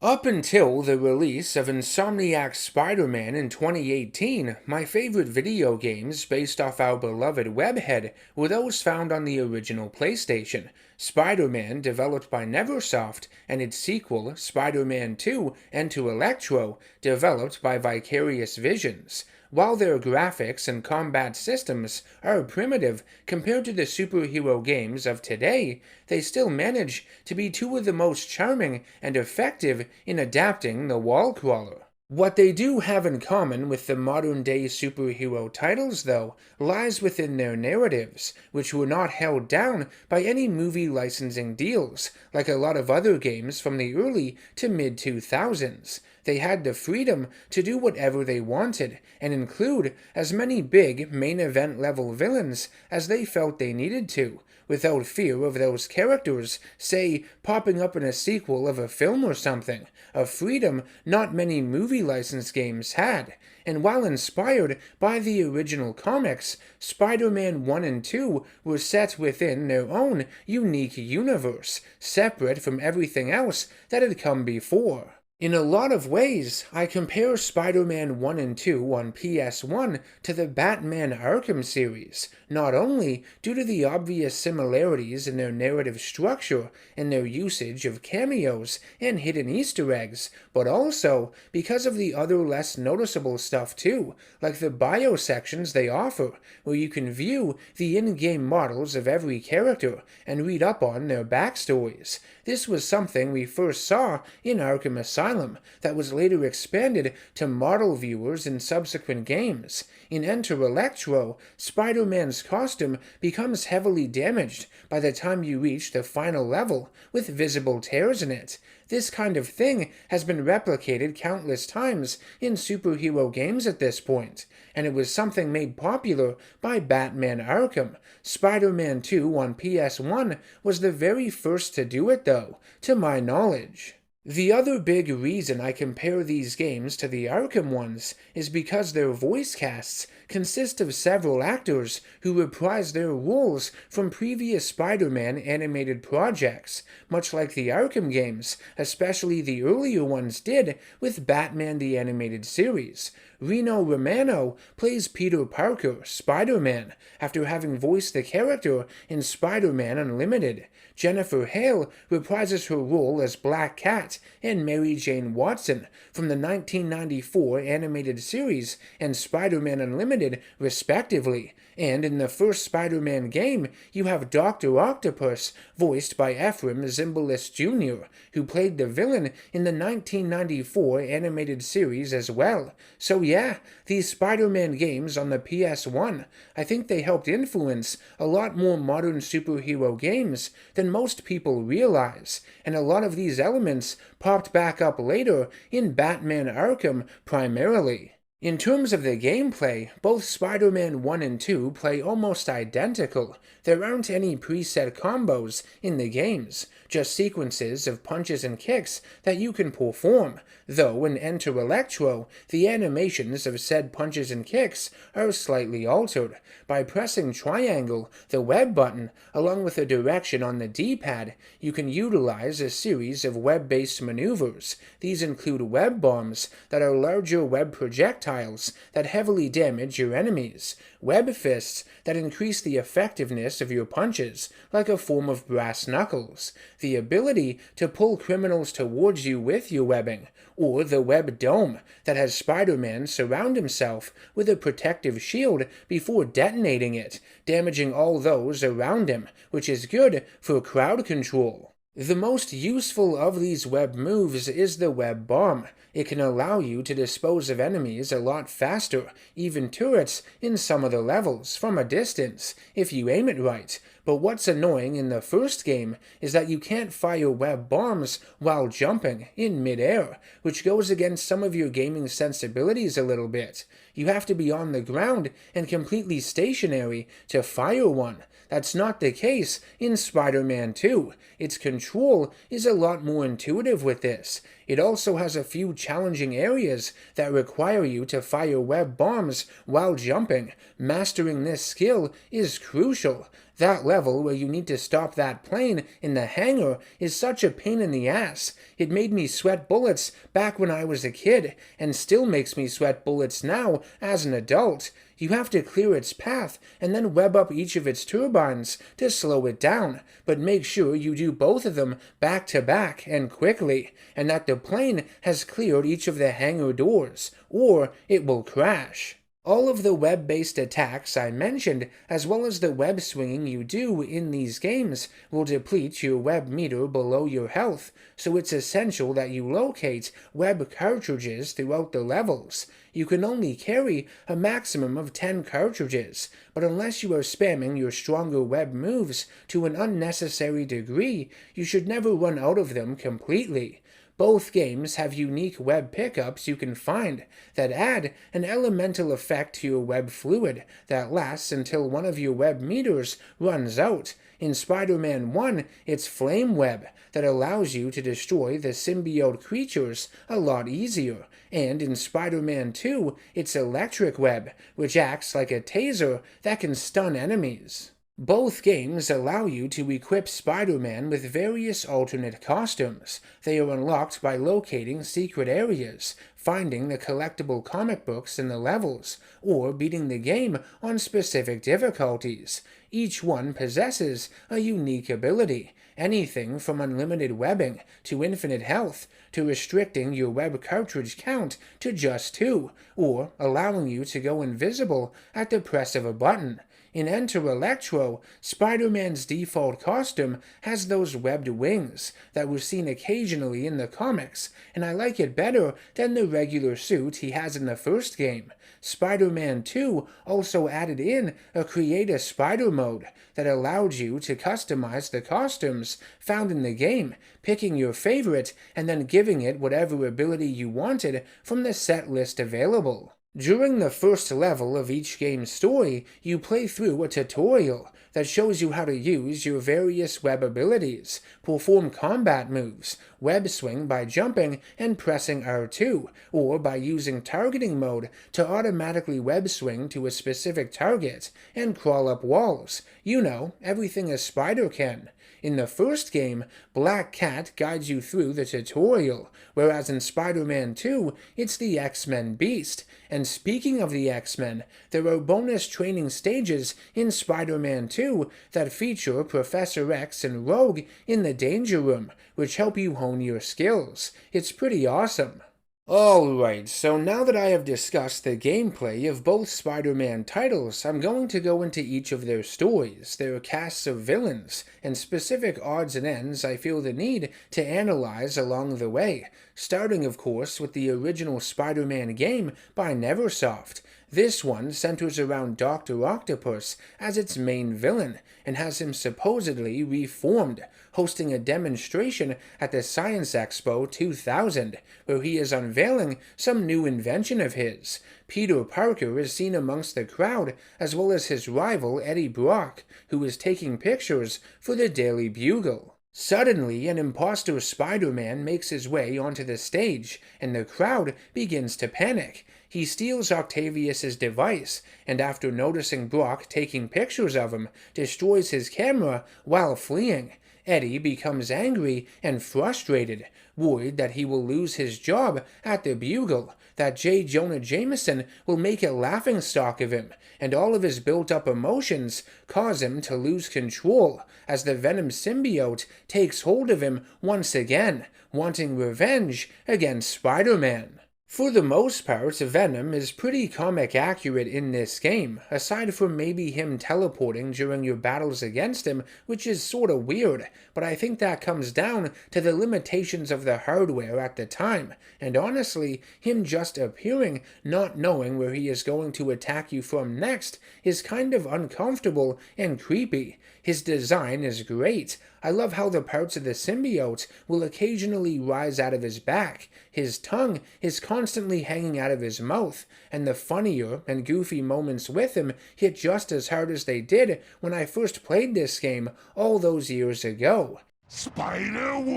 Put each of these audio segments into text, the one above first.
Up until the release of Insomniac's Spider-Man in 2018, my favorite video games based off our beloved webhead were those found on the original PlayStation. Spider-Man, developed by Neversoft, and its sequel, Spider-Man 2 Enter Electro, developed by Vicarious Visions. While their graphics and combat systems are primitive compared to the superhero games of today, they still manage to be two of the most charming and effective in adapting the wall crawler. What they do have in common with the modern day superhero titles, though, lies within their narratives, which were not held down by any movie licensing deals, like a lot of other games from the early to mid 2000s. They had the freedom to do whatever they wanted, and include as many big main event level villains as they felt they needed to, without fear of those characters, say, popping up in a sequel of a film or something, a freedom not many movie license games had. And while inspired by the original comics, Spider-Man 1 and 2 were set within their own unique universe, separate from everything else that had come before. In a lot of ways, I compare Spider-Man 1 and 2 on PS1 to the Batman Arkham series, not only due to the obvious similarities in their narrative structure and their usage of cameos and hidden Easter eggs, but also because of the other less noticeable stuff too, like the bio sections they offer, where you can view the in-game models of every character and read up on their backstories. This was something we first saw in Arkham Asylum that was later expanded to model viewers in subsequent games. In Enter Electro, Spider-Man's costume becomes heavily damaged by the time you reach the final level, with visible tears in it. This kind of thing has been replicated countless times in superhero games at this point, and it was something made popular by Batman Arkham. Spider-Man 2 on PS1 was the very first to do it though, to my knowledge. The other big reason I compare these games to the Arkham ones is because their voice casts consist of several actors who reprise their roles from previous Spider-Man animated projects, much like the Arkham games, especially the earlier ones did with Batman the Animated Series. Reno Romano plays Peter Parker, Spider-Man, after having voiced the character in Spider-Man Unlimited. Jennifer Hale reprises her role as Black Cat and Mary Jane Watson from the 1994 animated series and Spider-Man Unlimited, respectively. And in the first Spider-Man game, you have Dr. Octopus, voiced by Ephraim Zimbalist Jr., who played the villain in the 1994 animated series as well. So yeah, these Spider-Man games on the PS1, I think they helped influence a lot more modern superhero games than most people realize, and a lot of these elements popped back up later in Batman Arkham primarily. In terms of the gameplay, both Spider-Man 1 and 2 play almost identical. There aren't any preset combos in the games, just sequences of punches and kicks that you can perform, though in Enter Electro, the animations of said punches and kicks are slightly altered. By pressing triangle, the web button, along with a direction on the D-pad, you can utilize a series of web-based maneuvers. These include web bombs that are larger web projectiles that heavily damage your enemies, web fists that increase the effectiveness of your punches, like a form of brass knuckles, the ability to pull criminals towards you with your webbing, or the web dome that has Spider-Man surround himself with a protective shield before detonating it, damaging all those around him, which is good for crowd control. The most useful of these web moves is the web bomb. It can allow you to dispose of enemies a lot faster, even turrets in some of the levels, from a distance, if you aim it right. But what's annoying in the first game is that you can't fire web bombs while jumping in midair, which goes against some of your gaming sensibilities a little bit. You have to be on the ground and completely stationary to fire one. That's not the case in Spider-Man 2. Its control is a lot more intuitive with this. It also has a few challenging areas that require you to fire web bombs while jumping. Mastering this skill is crucial. That level where you need to stop that plane in the hangar is such a pain in the ass. It made me sweat bullets back when I was a kid, and still makes me sweat bullets now as an adult. You have to clear its path and then web up each of its turbines to slow it down, but make sure you do both of them back to back and quickly, and that the plane has cleared each of the hangar doors, or it will crash. All of the web-based attacks I mentioned, as well as the web swinging you do in these games, will deplete your web meter below your health, so it's essential that you locate web cartridges throughout the levels. You can only carry a maximum of 10 cartridges, but unless you are spamming your stronger web moves to an unnecessary degree, you should never run out of them completely. Both games have unique web pickups you can find that add an elemental effect to your web fluid that lasts until one of your web meters runs out. In Spider-Man 1, it's Flame Web that allows you to destroy the symbiote creatures a lot easier, and in Spider-Man 2, it's Electric Web, which acts like a taser that can stun enemies. Both games allow you to equip Spider-Man with various alternate costumes. They are unlocked by locating secret areas, finding the collectible comic books in the levels, or beating the game on specific difficulties. Each one possesses a unique ability, anything from unlimited webbing to infinite health, to restricting your web cartridge count to just 2, or allowing you to go invisible at the press of a button. In Enter Electro, Spider-Man's default costume has those webbed wings that were seen occasionally in the comics, and I like it better than the regular suit he has in the first game. Spider-Man 2 also added in a Create a Spider mode that allowed you to customize the costumes found in the game, picking your favorite and then giving it whatever ability you wanted from the set list available. During the first level of each game's story, you play through a tutorial that shows you how to use your various web abilities, perform combat moves, web swing by jumping and pressing R2, or by using targeting mode to automatically web swing to a specific target, and crawl up walls. You know, everything a spider can. In the first game, Black Cat guides you through the tutorial, whereas in Spider-Man 2, it's the X-Men Beast. And speaking of the X-Men, there are bonus training stages in Spider-Man 2 that feature Professor X and Rogue in the Danger Room, which help you hone your skills. It's pretty awesome. Alright, so now that I have discussed the gameplay of both Spider-Man titles, I'm going to go into each of their stories, their casts of villains, and specific odds and ends I feel the need to analyze along the way, starting of course with the original Spider-Man game by Neversoft. This one centers around Dr. Octopus as its main villain, and has him supposedly reformed, hosting a demonstration at the Science Expo 2000, where he is unveiling some new invention of his. Peter Parker is seen amongst the crowd, as well as his rival Eddie Brock, who is taking pictures for the Daily Bugle. Suddenly, an imposter Spider-Man makes his way onto the stage, and the crowd begins to panic. He steals Octavius's device, and after noticing Brock taking pictures of him, destroys his camera while fleeing. Eddie becomes angry and frustrated, worried that he will lose his job at the Bugle, that J. Jonah Jameson will make a laughingstock of him, and all of his built-up emotions cause him to lose control as the Venom symbiote takes hold of him once again, wanting revenge against Spider-Man. For the most part, Venom is pretty comic accurate in this game, aside from maybe him teleporting during your battles against him, which is sorta weird, but I think that comes down to the limitations of the hardware at the time, and honestly, him just appearing, not knowing where he is going to attack you from next, is kind of uncomfortable and creepy. His design is great. I love how the parts of the symbiote will occasionally rise out of his back. His tongue is constantly hanging out of his mouth, and the funnier and goofy moments with him hit just as hard as they did when I first played this game all those years ago. Spider-Wuss!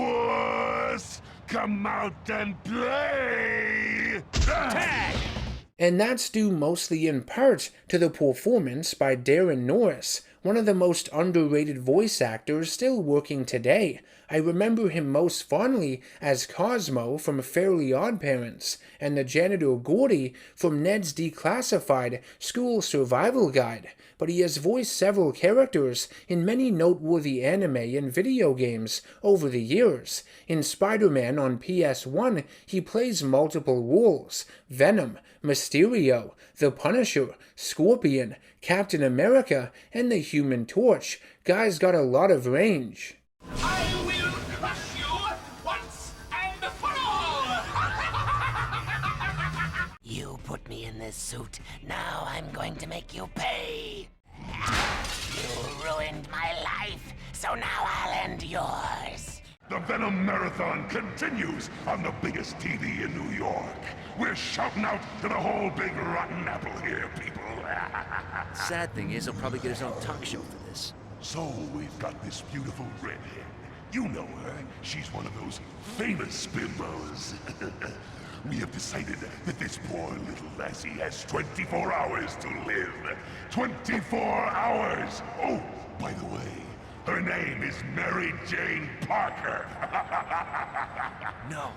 Come out and play! Tag! And that's due mostly in part to the performance by Darren Norris, one of the most underrated voice actors still working today. I remember him most fondly as Cosmo from Fairly OddParents, and the janitor Gordy from Ned's Declassified School Survival Guide, but he has voiced several characters in many noteworthy anime and video games over the years. In Spider-Man on PS1, he plays multiple roles: Venom, Mysterio, the Punisher, Scorpion, Captain America, and the Human Torch. Guy's got a lot of range. I will crush you once and for all! You put me in this suit, now I'm going to make you pay. You ruined my life, so now I'll end yours. The Venom Marathon continues on the biggest TV in New York. We're shouting out to the whole big rotten apple here, people. Sad thing is, he'll probably get his own talk show for this. So we've got this beautiful redhead. You know her. She's one of those famous bimbos. We have decided that this poor little lassie has 24 hours to live. 24 hours! Oh, by the way, her name is Mary Jane Parker. No.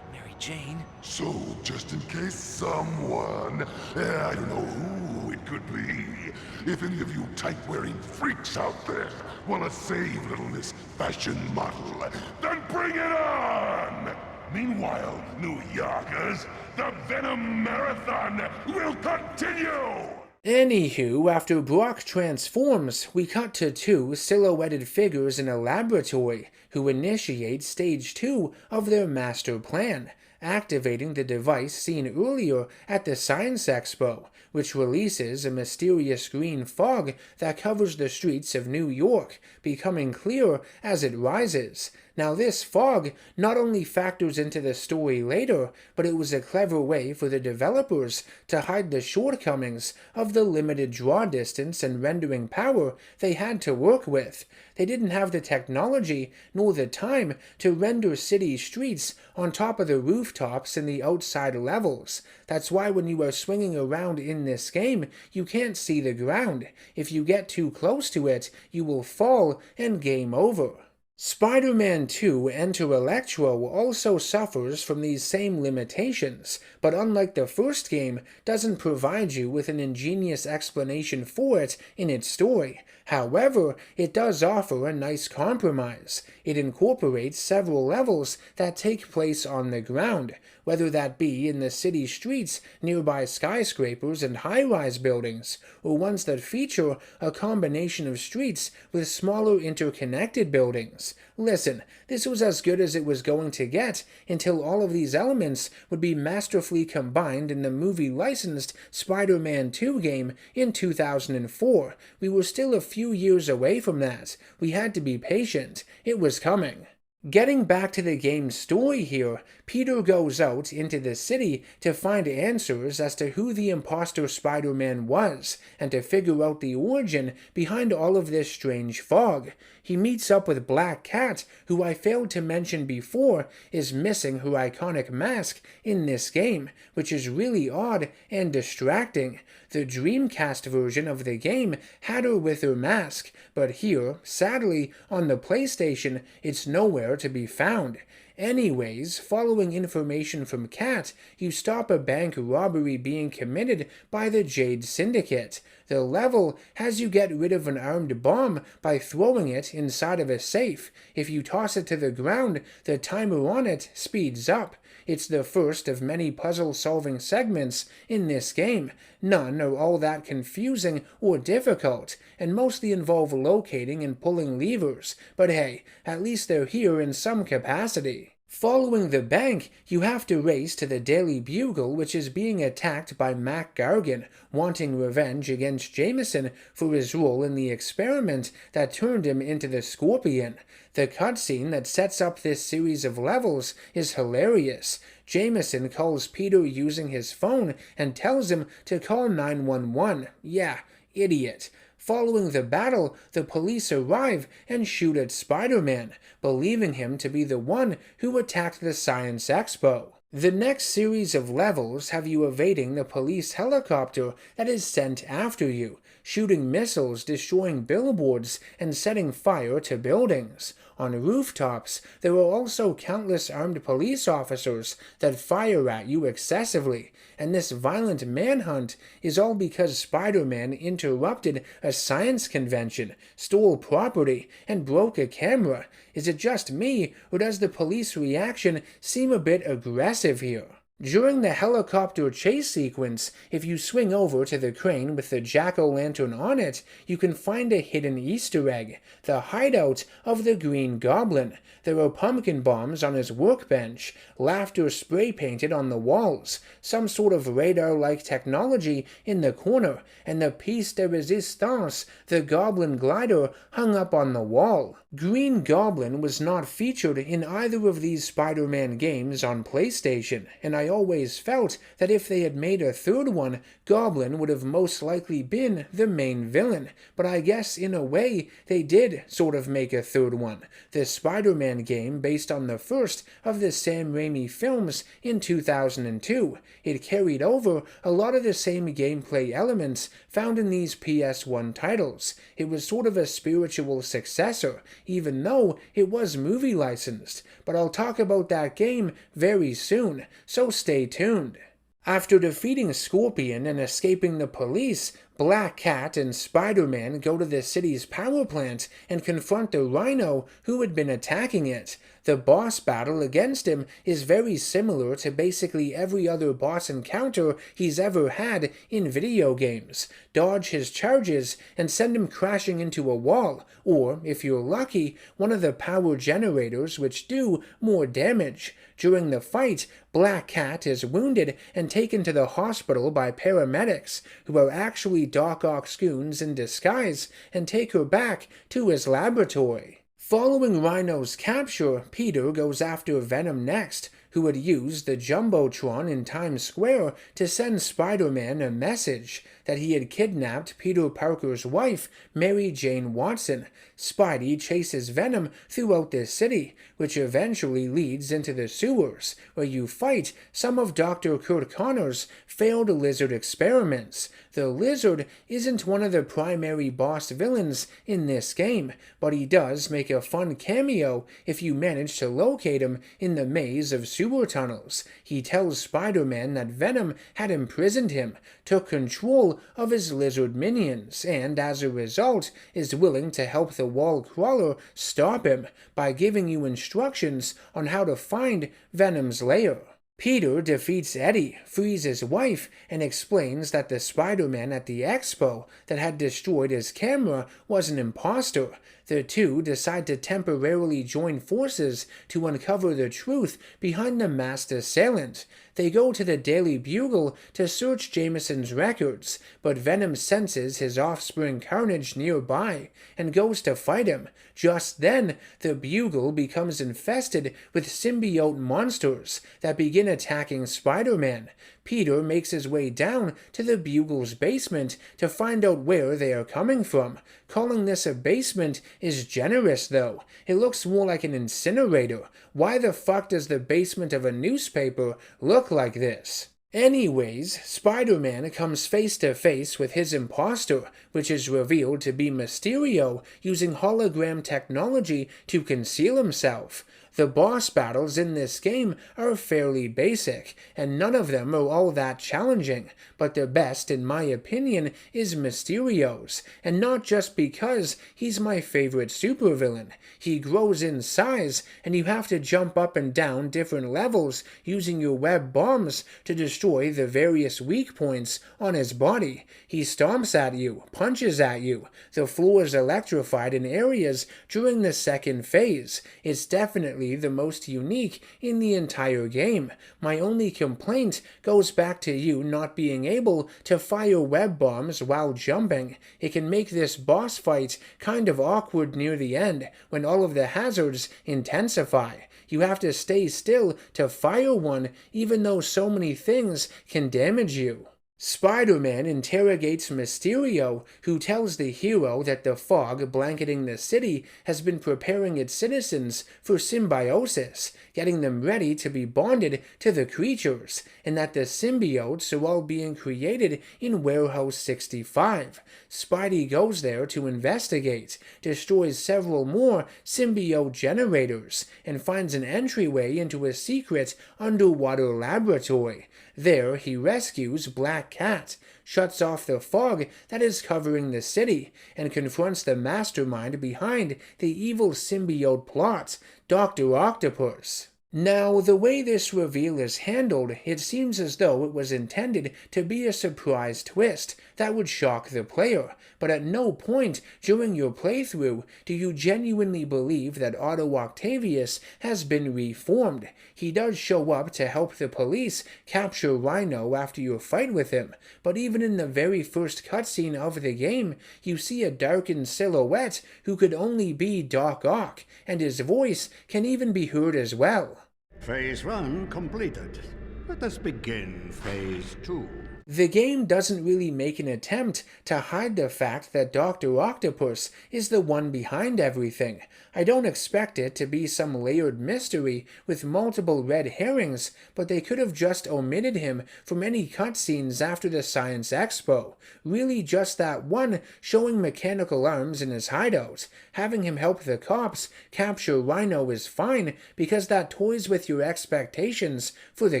Mary Jane? So, just in case someone, I don't know who it could be, if any of you type-wearing freaks out there want to save little Miss Fashion Model, then bring it on! Meanwhile, New Yorkers, the Venom Marathon will continue! Anywho, after Brock transforms, we cut to two silhouetted figures in a laboratory who initiate Stage 2 of their master plan, activating the device seen earlier at the Science Expo, which releases a mysterious green fog that covers the streets of New York, becoming clearer as it rises. Now this fog not only factors into the story later, but it was a clever way for the developers to hide the shortcomings of the limited draw distance and rendering power they had to work with. They didn't have the technology nor the time to render city streets on top of the rooftops and the outside levels. That's why when you are swinging around in this game, you can't see the ground. If you get too close to it, you will fall and game over. Spider-Man 2 Enter Electro also suffers from these same limitations, but unlike the first game, doesn't provide you with an ingenious explanation for it in its story. However, it does offer a nice compromise. It incorporates several levels that take place on the ground, whether that be in the city streets nearby skyscrapers and high-rise buildings, or ones that feature a combination of streets with smaller interconnected buildings. Listen, this was as good as it was going to get until all of these elements would be masterfully combined in the movie-licensed Spider-Man 2 game in 2004. We were still a few years away from that. We had to be patient. It was coming. Getting back to the game's story here, Peter goes out into the city to find answers as to who the imposter Spider-Man was, and to figure out the origin behind all of this strange fog. He meets up with Black Cat, who I failed to mention before is missing her iconic mask in this game, which is really odd and distracting. The Dreamcast version of the game had her with her mask, but here, sadly, on the PlayStation, it's nowhere to be found. Anyways, following information from Cat, you stop a bank robbery being committed by the Jade Syndicate. The level has you get rid of an armed bomb by throwing it inside of a safe. If you toss it to the ground, the timer on it speeds up. It's the first of many puzzle-solving segments in this game. None are all that confusing or difficult, and mostly involve locating and pulling levers, but hey, at least they're here in some capacity. Following the bank, you have to race to the Daily Bugle, which is being attacked by Mac Gargan, wanting revenge against Jameson for his role in the experiment that turned him into the Scorpion. The cutscene that sets up this series of levels is hilarious. Jameson calls Peter using his phone and tells him to call 911. Yeah, idiot. Following the battle, the police arrive and shoot at Spider-Man, believing him to be the one who attacked the Science Expo. The next series of levels have you evading the police helicopter that is sent after you, shooting missiles, destroying billboards, and setting fire to buildings. On rooftops, there are also countless armed police officers that fire at you excessively, and this violent manhunt is all because Spider-Man interrupted a science convention, stole property, and broke a camera. Is it just me, or does the police reaction seem a bit aggressive here? During the helicopter chase sequence, if you swing over to the crane with the jack-o'-lantern on it, you can find a hidden Easter egg, the hideout of the Green Goblin. There are pumpkin bombs on his workbench, laughter spray-painted on the walls, some sort of radar-like technology in the corner, and the piece de resistance, the Goblin glider, hung up on the wall. Green Goblin was not featured in either of these Spider-Man games on PlayStation, and I always felt that if they had made a third one, Goblin would have most likely been the main villain, but I guess in a way they did sort of make a third one, the Spider-Man game based on the first of the Sam Raimi films in 2002. It carried over a lot of the same gameplay elements found in these PS1 titles. It was sort of a spiritual successor, even though it was movie licensed, but I'll talk about that game very soon, so stay tuned. After defeating Scorpion and escaping the police, Black Cat and Spider-Man go to the city's power plant and confront the Rhino who had been attacking it. The boss battle against him is very similar to basically every other boss encounter he's ever had in video games. Dodge his charges and send him crashing into a wall, or, if you're lucky, one of the power generators which do more damage. During the fight, Black Cat is wounded and taken to the hospital by paramedics, who are actually Doc Ock's goons in disguise, and take her back to his laboratory. Following Rhino's capture, Peter goes after Venom next, who had used the Jumbotron in Times Square to send Spider-Man a message that he had kidnapped Peter Parker's wife, Mary Jane Watson. Spidey chases Venom throughout the city, which eventually leads into the sewers, where you fight some of Dr. Kurt Connor's failed lizard experiments. The lizard isn't one of the primary boss villains in this game, but he does make a fun cameo if you manage to locate him in the maze of sewer tunnels. He tells Spider-Man that Venom had imprisoned him, took control of his lizard minions, and as a result is willing to help the wall crawler stop him by giving you instructions on how to find Venom's lair. Peter defeats Eddie, frees his wife, and explains that the Spider-Man at the expo that had destroyed his camera was an imposter. The two decide to temporarily join forces to uncover the truth behind the masked assailant. They go to the Daily Bugle to search Jameson's records, but Venom senses his offspring Carnage nearby and goes to fight him. Just then, the Bugle becomes infested with symbiote monsters that begin attacking Spider-Man. Peter makes his way down to the Bugle's basement to find out where they are coming from. Calling this a basement is generous, though. It looks more like an incinerator. Why the fuck does the basement of a newspaper look like this? Anyways, Spider-Man comes face to face with his imposter, which is revealed to be Mysterio using hologram technology to conceal himself. The boss battles in this game are fairly basic, and none of them are all that challenging, but the best, in my opinion, is Mysterio's, and not just because he's my favorite supervillain. He grows in size, and you have to jump up and down different levels using your web bombs to destroy the various weak points on his body. He stomps at you, punches at you. The floor is electrified in areas during the second phase. It's definitely the most unique in the entire game. My only complaint goes back to you not being able to fire web bombs while jumping. It can make this boss fight kind of awkward near the end when all of the hazards intensify. You have to stay still to fire one even though so many things can damage you. Spider-Man interrogates Mysterio, who tells the hero that the fog blanketing the city has been preparing its citizens for symbiosis, getting them ready to be bonded to the creatures, and that the symbiotes are all being created in Warehouse 65. Spidey goes there to investigate, destroys several more symbiote generators, and finds an entryway into a secret underwater laboratory. There, he rescues Black Cat, shuts off the fog that is covering the city, and confronts the mastermind behind the evil symbiote plot, Dr. Octopus. Now, the way this reveal is handled, it seems as though it was intended to be a surprise twist that would shock the player, but at no point during your playthrough do you genuinely believe that Otto Octavius has been reformed. He does show up to help the police capture Rhino after your fight with him, but even in the very first cutscene of the game, you see a darkened silhouette who could only be Doc Ock, and his voice can even be heard as well. Phase 1 completed. Let us begin Phase 2. The game doesn't really make an attempt to hide the fact that Dr. Octopus is the one behind everything. I don't expect it to be some layered mystery with multiple red herrings, but they could have just omitted him from any cutscenes after the Science Expo. Really just that one showing mechanical arms in his hideout. Having him help the cops capture Rhino is fine because that toys with your expectations for the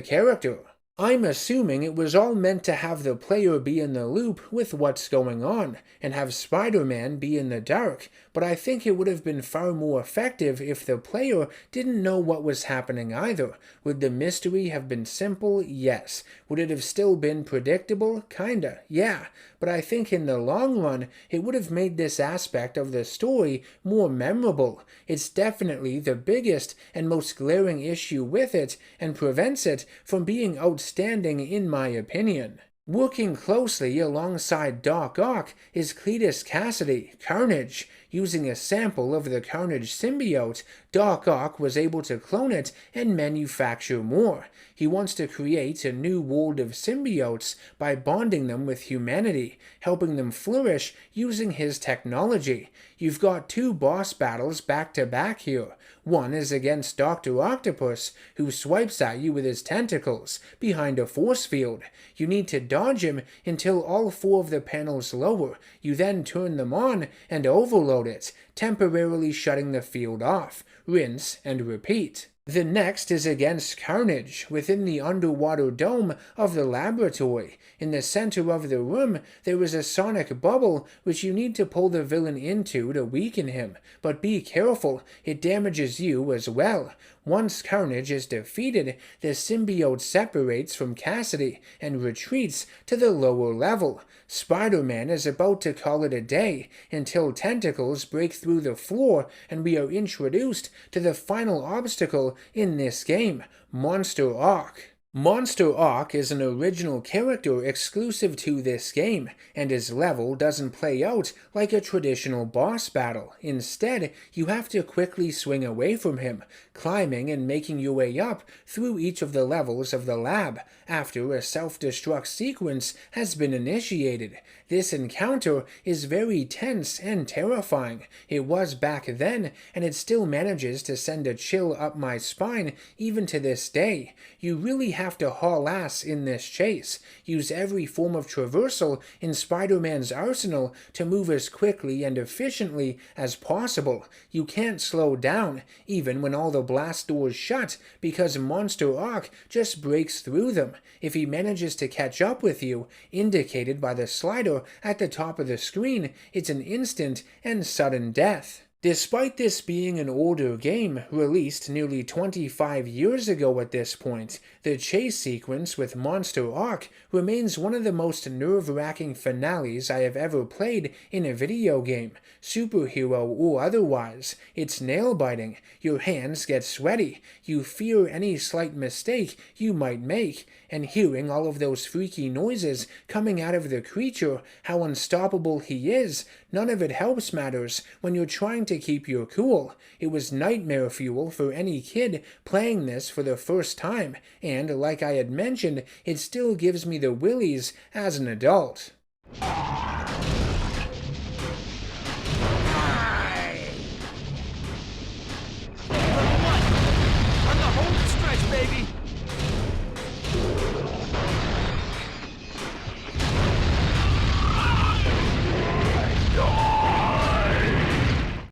character. I'm assuming it was all meant to have the player be in the loop with what's going on, and have Spider-Man be in the dark, but I think it would have been far more effective if the player didn't know what was happening either. Would the mystery have been simple? Yes. Would it have still been predictable? Kinda, yeah. But I think in the long run, it would have made this aspect of the story more memorable. It's definitely the biggest and most glaring issue with it, and prevents it from being outstanding in my opinion. Working closely alongside Doc Ock is Cletus Cassidy, Carnage. Using a sample of the Carnage symbiote, Doc Ock was able to clone it and manufacture more. He wants to create a new world of symbiotes by bonding them with humanity, helping them flourish using his technology. You've got two boss battles back to back here. One is against Dr. Octopus, who swipes at you with his tentacles behind a force field. You need to dodge him until all four of the panels lower. You then turn them on and overload it, temporarily shutting the field off. Rinse and repeat. The next is against Carnage, within the underwater dome of the laboratory. In the center of the room, there is a sonic bubble which you need to pull the villain into to weaken him, but be careful, it damages you as well. Once Carnage is defeated, the symbiote separates from Cassidy and retreats to the lower level. Spider-Man is about to call it a day until tentacles break through the floor and we are introduced to the final obstacle in this game, Monster Ock. Monster Ock is an original character exclusive to this game, and his level doesn't play out like a traditional boss battle. Instead, you have to quickly swing away from him, climbing and making your way up through each of the levels of the lab after a self-destruct sequence has been initiated. This encounter is very tense and terrifying. It was back then, and it still manages to send a chill up my spine even to this day. You really have to haul ass in this chase. Use every form of traversal in Spider-Man's arsenal to move as quickly and efficiently as possible. You can't slow down, even when all the blast doors shut, because Monster Ock just breaks through them. If he manages to catch up with you, indicated by the slider at the top of the screen, it's an instant and sudden death. Despite this being an older game, released nearly 25 years ago at this point, the chase sequence with Monster Ock remains one of the most nerve-wracking finales I have ever played in a video game, superhero or otherwise. It's nail-biting, your hands get sweaty, you fear any slight mistake you might make, and hearing all of those freaky noises coming out of the creature, how unstoppable he is, None of it helps matters when you're trying to keep your cool. It was nightmare fuel for any kid playing this for the first time, and like I had mentioned, it still gives me the willies as an adult. Baby!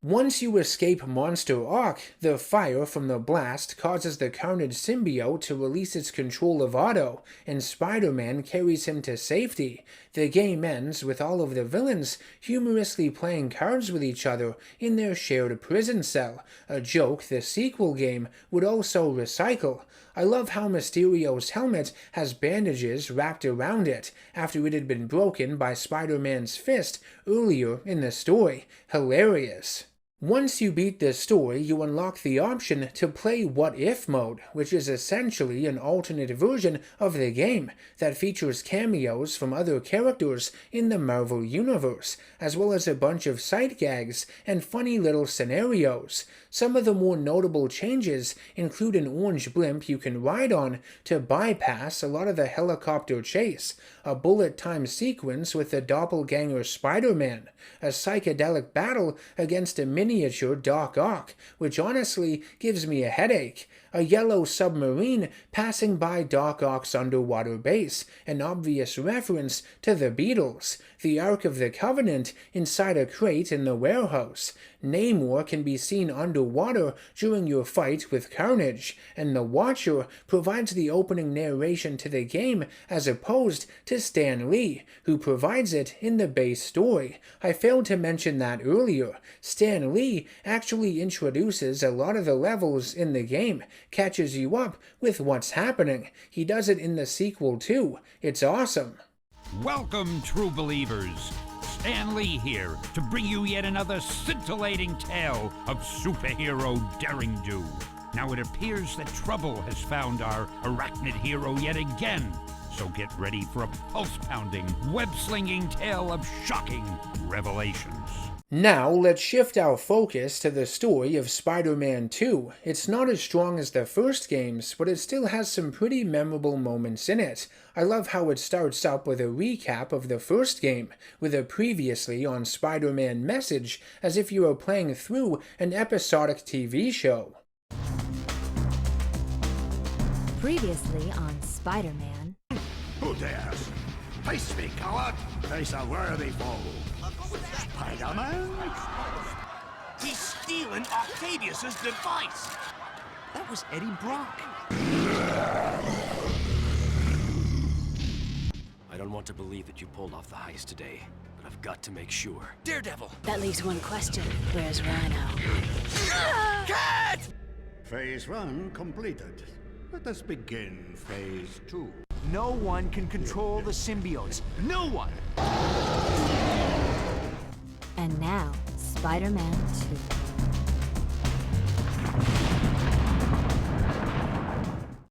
Once you escape Monster Ark, the fire from the blast causes the Carnage symbiote to release its control of Otto, and Spider-Man carries him to safety. The game ends with all of the villains humorously playing cards with each other in their shared prison cell, a joke the sequel game would also recycle. I love how Mysterio's helmet has bandages wrapped around it after it had been broken by Spider-Man's fist earlier in the story. Hilarious. Once you beat this story, you unlock the option to play What If mode, which is essentially an alternate version of the game that features cameos from other characters in the Marvel Universe, as well as a bunch of sight gags and funny little scenarios. Some of the more notable changes include an orange blimp you can ride on to bypass a lot of the helicopter chase, a bullet time sequence with the doppelganger Spider-Man, a psychedelic battle against a miniature Doc Ock, which honestly gives me a headache, a yellow submarine passing by Doc Ock's underwater base, an obvious reference to the Beatles, the Ark of the Covenant inside a crate in the warehouse. Namor can be seen underwater during your fight with Carnage, and the Watcher provides the opening narration to the game as opposed to Stan Lee, who provides it in the base story. I failed to mention that earlier. Stan Lee actually introduces a lot of the levels in the game, catches you up with what's happening. He does it in the sequel too. It's awesome. Welcome, true believers. Stan Lee here to bring you yet another scintillating tale of superhero daring-do. Now it appears that trouble has found our arachnid hero yet again. So get ready for a pulse-pounding, web-slinging tale of shocking revelations. Now, let's shift our focus to the story of Spider-Man 2. It's not as strong as the first games, but it still has some pretty memorable moments in it. I love how it starts up with a recap of the first game, with a previously on Spider-Man message, as if you were playing through an episodic TV show. Previously on Spider-Man. Who dares? Face me, coward! Face a worthy foe. Spider-Man? He's stealing Octavius's device. That was Eddie Brock. I don't want to believe that you pulled off the heist today, but I've got to make sure. Daredevil! That leaves one question. Where's Rhino? Cat! Phase 1 completed. Let us begin Phase 2. No one can control the symbiotes. No one! And now, Spider-Man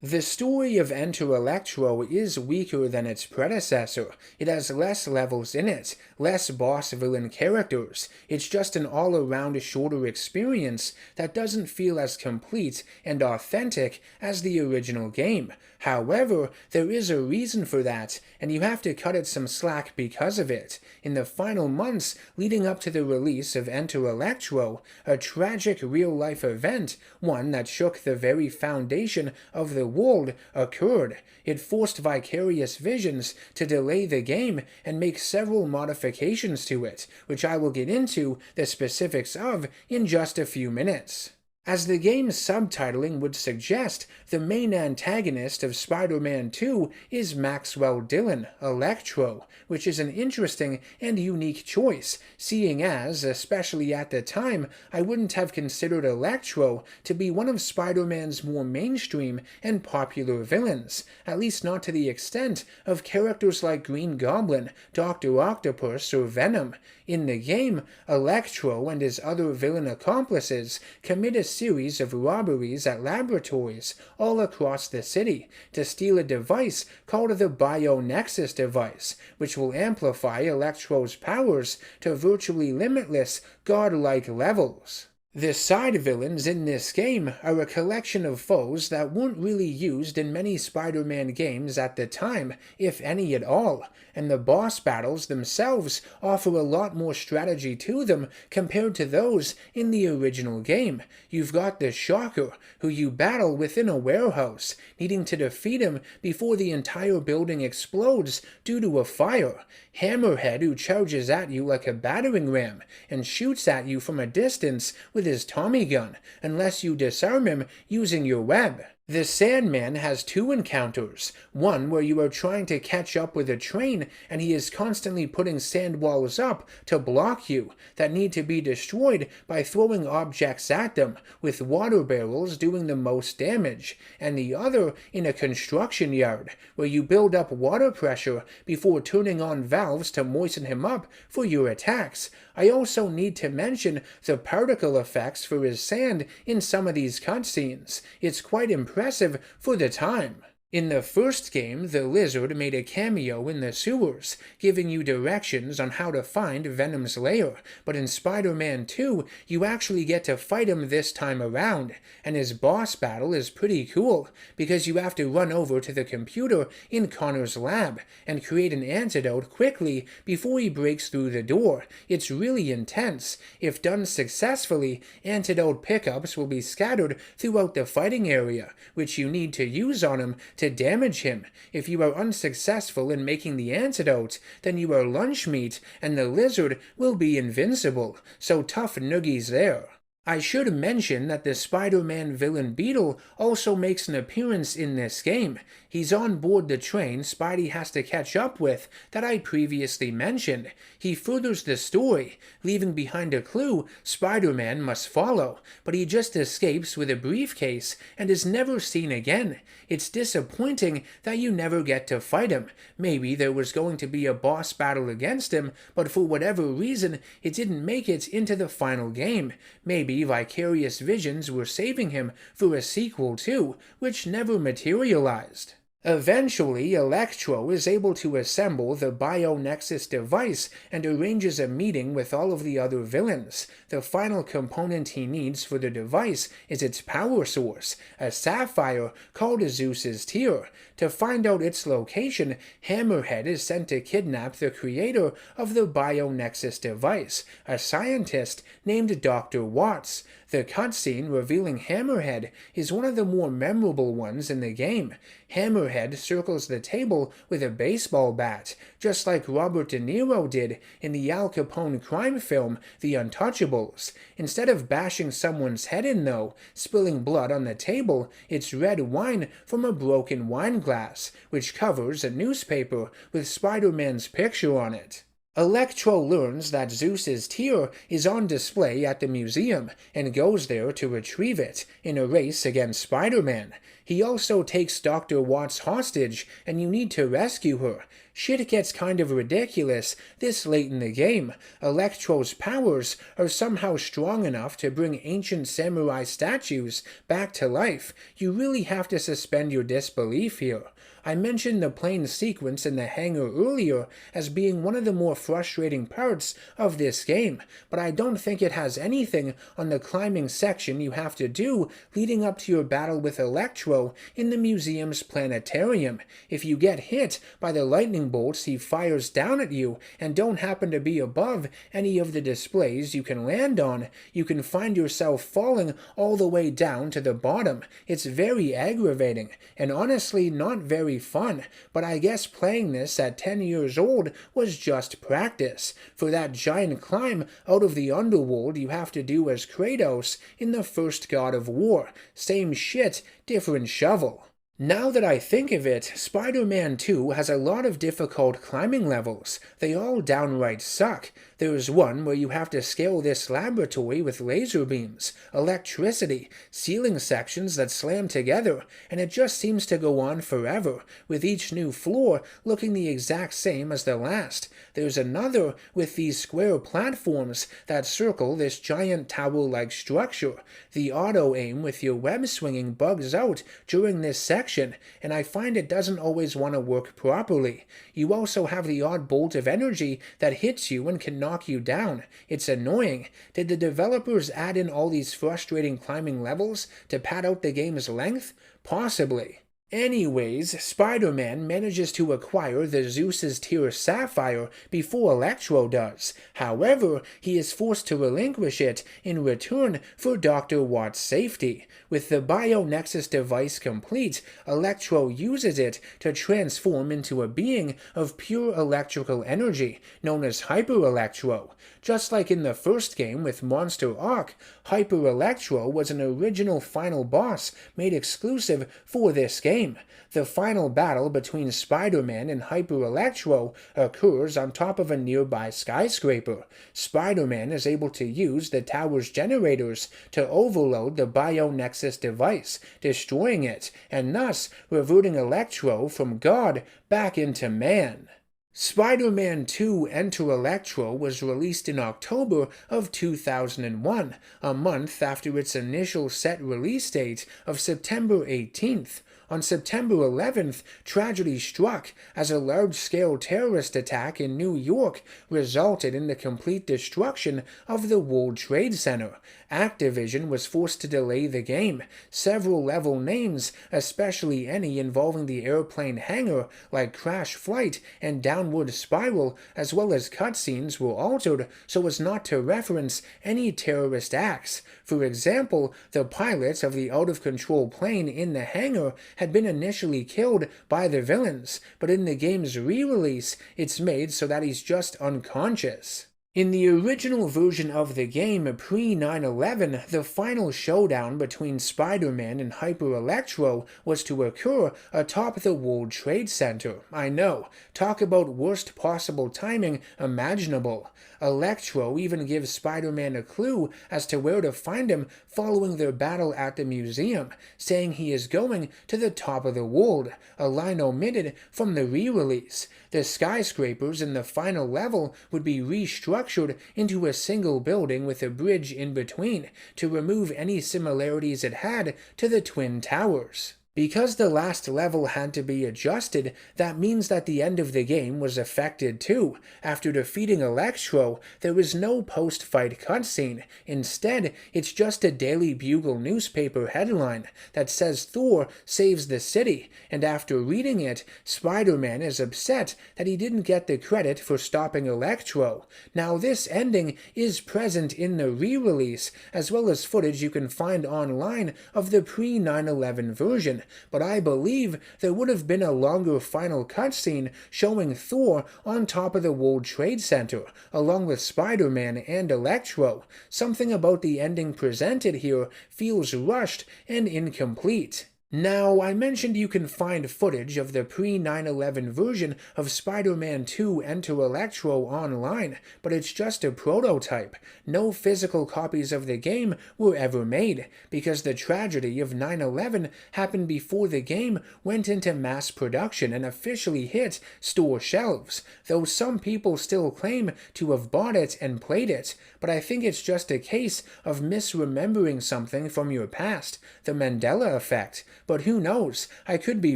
2. The story of Enter Electro is weaker than its predecessor. It has less levels in it, less boss-villain characters. It's just an all-around shorter experience that doesn't feel as complete and authentic as the original game. However, there is a reason for that, and you have to cut it some slack because of it. In the final months leading up to the release of Enter Electro, a tragic real-life event, one that shook the very foundation of the world, occurred. It forced Vicarious Visions to delay the game and make several modifications to it, which I will get into the specifics of in just a few minutes. As the game's subtitling would suggest, the main antagonist of Spider-Man 2 is Maxwell Dillon, Electro, which is an interesting and unique choice, seeing as, especially at the time, I wouldn't have considered Electro to be one of Spider-Man's more mainstream and popular villains, at least not to the extent of characters like Green Goblin, Dr. Octopus, or Venom. In the game, Electro and his other villain accomplices commit a series of robberies at laboratories all across the city to steal a device called the Bio-Nexus device, which will amplify Electro's powers to virtually limitless, godlike levels. The side villains in this game are a collection of foes that weren't really used in many Spider-Man games at the time, if any at all, and the boss battles themselves offer a lot more strategy to them compared to those in the original game. You've got the Shocker, who you battle within a warehouse, needing to defeat him before the entire building explodes due to a fire. Hammerhead, who charges at you like a battering ram and shoots at you from a distance with his Tommy gun, unless you disarm him using your web. The Sandman has two encounters, one where you are trying to catch up with a train and he is constantly putting sand walls up to block you that need to be destroyed by throwing objects at them, with water barrels doing the most damage, and the other in a construction yard where you build up water pressure before turning on valves to moisten him up for your attacks. I also need to mention the particle effects for his sand in some of these cutscenes. It's quite impressive for the time. In the first game, the Lizard made a cameo in the sewers, giving you directions on how to find Venom's lair, but in Spider-Man 2, you actually get to fight him this time around, and his boss battle is pretty cool, because you have to run over to the computer in Connor's lab and create an antidote quickly before he breaks through the door. It's really intense. If done successfully, antidote pickups will be scattered throughout the fighting area, which you need to use on him to damage him. If you are unsuccessful in making the antidote, then you are lunch meat and the Lizard will be invincible, so tough noogies there. I should mention that the Spider-Man villain Beetle also makes an appearance in this game. He's on board the train Spidey has to catch up with that I previously mentioned. He furthers the story, leaving behind a clue Spider-Man must follow, but he just escapes with a briefcase and is never seen again. It's disappointing that you never get to fight him. Maybe there was going to be a boss battle against him, but for whatever reason, it didn't make it into the final game. Maybe Vicarious Visions were saving him for a sequel too, which never materialized. Eventually, Electro is able to assemble the Bio-Nexus device and arranges a meeting with all of the other villains. The final component he needs for the device is its power source, a sapphire called Zeus's Tear. To find out its location, Hammerhead is sent to kidnap the creator of the Bio-Nexus device, a scientist named Dr. Watts. The cutscene revealing Hammerhead is one of the more memorable ones in the game. Hammerhead circles the table with a baseball bat, just like Robert De Niro did in the Al Capone crime film The Untouchables. Instead of bashing someone's head in though, spilling blood on the table, it's red wine from a broken wine glass, which covers a newspaper with Spider-Man's picture on it. Electro learns that Zeus's Tear is on display at the museum and goes there to retrieve it in a race against Spider-Man. He also takes Dr. Watts hostage and you need to rescue her. Shit gets kind of ridiculous this late in the game. Electro's powers are somehow strong enough to bring ancient samurai statues back to life. You really have to suspend your disbelief here. I mentioned the plane sequence in the hangar earlier as being one of the more frustrating parts of this game, but I don't think it has anything on the climbing section you have to do leading up to your battle with Electro in the museum's planetarium. If you get hit by the lightning bolts he fires down at you and don't happen to be above any of the displays you can land on, you can find yourself falling all the way down to the bottom. It's very aggravating, and honestly not very fun, but I guess playing this at 10 years old was just practice. For that giant climb out of the underworld you have to do as Kratos in the first God of War. Same shit, different shovel. Now that I think of it, Spider-Man 2 has a lot of difficult climbing levels. They all downright suck. There's one where you have to scale this laboratory with laser beams, electricity, ceiling sections that slam together, and it just seems to go on forever, with each new floor looking the exact same as the last. There's another with these square platforms that circle this giant tower-like structure. The auto-aim with your web swinging bugs out during this section, and I find it doesn't always want to work properly. You also have the odd bolt of energy that hits you and can knock you down. It's annoying. Did the developers add in all these frustrating climbing levels to pad out the game's length? Possibly. Anyways, Spider-Man manages to acquire the Zeus's Tear Sapphire before Electro does. However, he is forced to relinquish it in return for Dr. Watt's safety. With the Bio-Nexus device complete, Electro uses it to transform into a being of pure electrical energy, known as Hyper Electro. Just like in the first game with Monster Arc, Hyper Electro was an original final boss made exclusive for this game. The final battle between Spider-Man and Hyper Electro occurs on top of a nearby skyscraper. Spider-Man is able to use the tower's generators to overload the Bio-Nexus device, destroying it, and thus reverting Electro from God back into man. Spider-Man 2 Enter Electro was released in October of 2001, a month after its initial set release date of September 18th. On September 11th, tragedy struck as a large-scale terrorist attack in New York resulted in the complete destruction of the World Trade Center. Activision was forced to delay the game. Several level names, especially any involving the airplane hangar like Crash Flight and Downward Spiral, as well as cutscenes, were altered so as not to reference any terrorist acts. For example, the pilot of the out-of-control plane in the hangar had been initially killed by the villains, but in the game's re-release, it's made so that he's just unconscious. In the original version of the game, pre-9/11, the final showdown between Spider-Man and Hyper Electro was to occur atop the World Trade Center. I know, talk about worst possible timing imaginable. Electro even gives Spider-Man a clue as to where to find him following their battle at the museum, saying he is going to the top of the world, a line omitted from the re-release. The skyscrapers in the final level would be restructured into a single building with a bridge in between to remove any similarities it had to the Twin Towers. Because the last level had to be adjusted, that means that the end of the game was affected too. After defeating Electro, there is no post-fight cutscene. Instead, it's just a Daily Bugle newspaper headline that says Thor saves the city, and after reading it, Spider-Man is upset that he didn't get the credit for stopping Electro. Now this ending is present in the re-release, as well as footage you can find online of the pre-9/11 version. But I believe there would have been a longer final cutscene showing Thor on top of the World Trade Center, along with Spider-Man and Electro. Something about the ending presented here feels rushed and incomplete. Now, I mentioned you can find footage of the pre-9/11 version of Spider-Man 2 Enter Electro online, but it's just a prototype. No physical copies of the game were ever made, because the tragedy of 9/11 happened before the game went into mass production and officially hit store shelves, though some people still claim to have bought it and played it, but I think it's just a case of misremembering something from your past, the Mandela effect. But who knows? I could be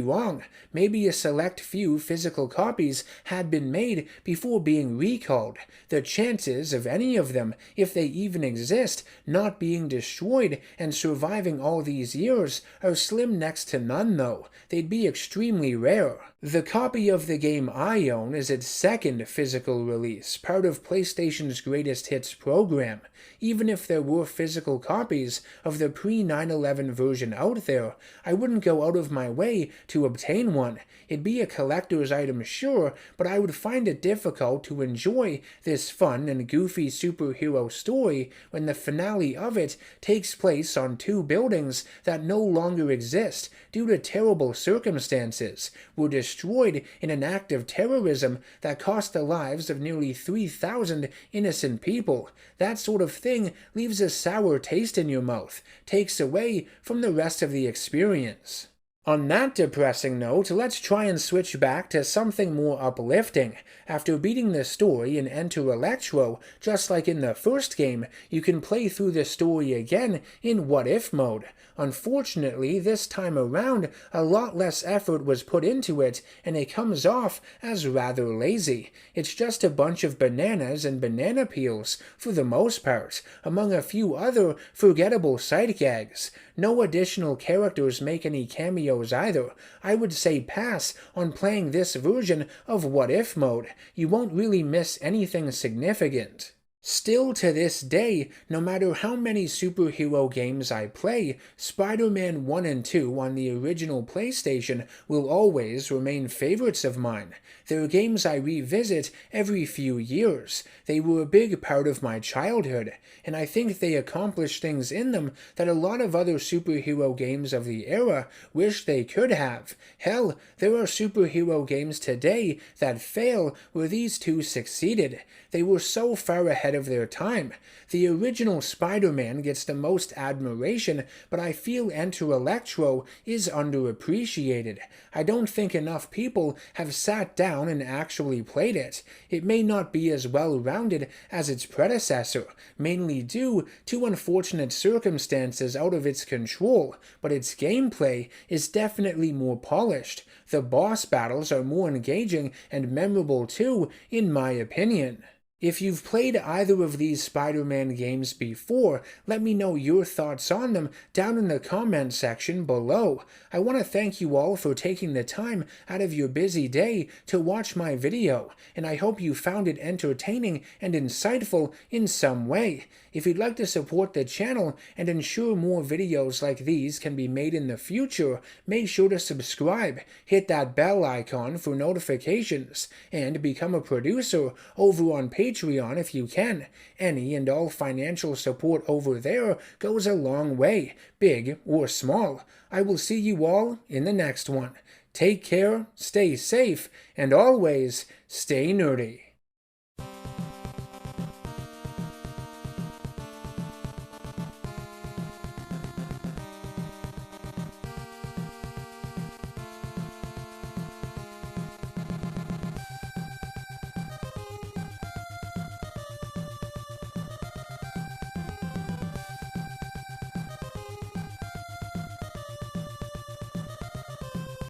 wrong. Maybe a select few physical copies had been made before being recalled. The chances of any of them, if they even exist, not being destroyed and surviving all these years are slim next to none though. They'd be extremely rare. The copy of the game I own is its second physical release, part of PlayStation's Greatest Hits program. Even if there were physical copies of the pre-9/11 version out there, I wouldn't go out of my way to obtain one. It'd be a collector's item, sure, but I would find it difficult to enjoy this fun and goofy superhero story when the finale of it takes place on two buildings that no longer exist due to terrible circumstances, were destroyed in an act of terrorism that cost the lives of nearly 3,000 innocent people. That sort of thing leaves a sour taste in your mouth, takes away from the rest of the experience. On that depressing note, let's try and switch back to something more uplifting. After beating the story and enter Electro, just like in the first game, you can play through the story again in What If mode. Unfortunately, this time around, a lot less effort was put into it, and it comes off as rather lazy. It's just a bunch of bananas and banana peels, for the most part, among a few other forgettable sight gags. No additional characters make any cameos either. I would say pass on playing this version of What If mode. You won't really miss anything significant. Still to this day, no matter how many superhero games I play, Spider-Man 1 and 2 on the original PlayStation will always remain favorites of mine. They're games I revisit every few years. They were a big part of my childhood, and I think they accomplish things in them that a lot of other superhero games of the era wish they could have. Hell, there are superhero games today that fail where these two succeeded. They were so far ahead of their time. The original Spider-Man gets the most admiration, but I feel Enter Electro is underappreciated. I don't think enough people have sat down and actually played it. It may not be as well-rounded as its predecessor, mainly due to unfortunate circumstances out of its control, but its gameplay is definitely more polished. The boss battles are more engaging and memorable too, in my opinion. If you've played either of these Spider-Man games before, let me know your thoughts on them down in the comment section below. I want to thank you all for taking the time out of your busy day to watch my video, and I hope you found it entertaining and insightful in some way. If you'd like to support the channel and ensure more videos like these can be made in the future, make sure to subscribe, hit that bell icon for notifications, and become a producer over on Patreon if you can. Any and all financial support over there goes a long way, big or small. I will see you all in the next one. Take care, stay safe, and always stay nerdy.